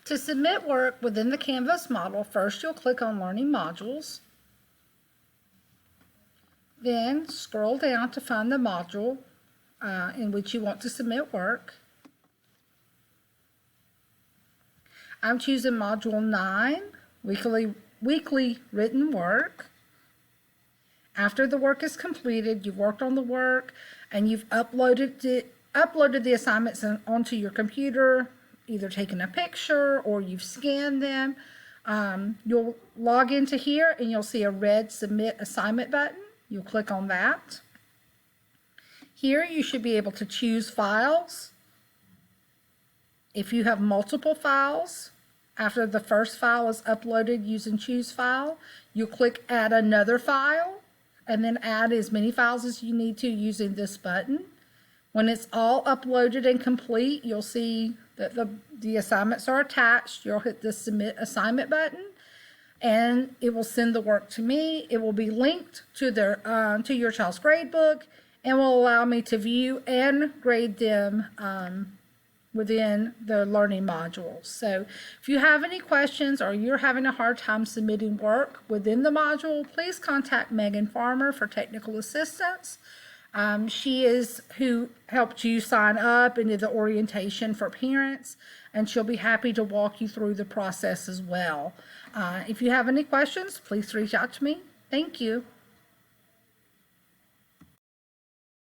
To submit work within the Canvas module, first you'll click on Learning Modules. Then scroll down to find the module in which you want to submit work. I'm choosing Module 9, Weekly Written Work. After the work is completed, you've worked on the work and you've uploaded the assignments onto your computer, either taken a picture or you've scanned them. You'll log into here and you'll see a red Submit Assignment button. You'll click on that. Here you should be able to choose files. If you have multiple files, after the first file is uploaded using Choose File, you click Add Another File, and then add as many files as you need to using this button. When it's all uploaded and complete, you'll see that the assignments are attached. You'll hit the Submit Assignment button, and it will send the work to me. It will be linked to your child's gradebook and will allow me to view and grade them within the learning modules. So if you have any questions or you're having a hard time submitting work within the module, please contact Megan Farmer for technical assistance. She is who helped you sign up into the orientation for parents, and she'll be happy to walk you through the process as well. If you have any questions, please reach out to me. Thank you.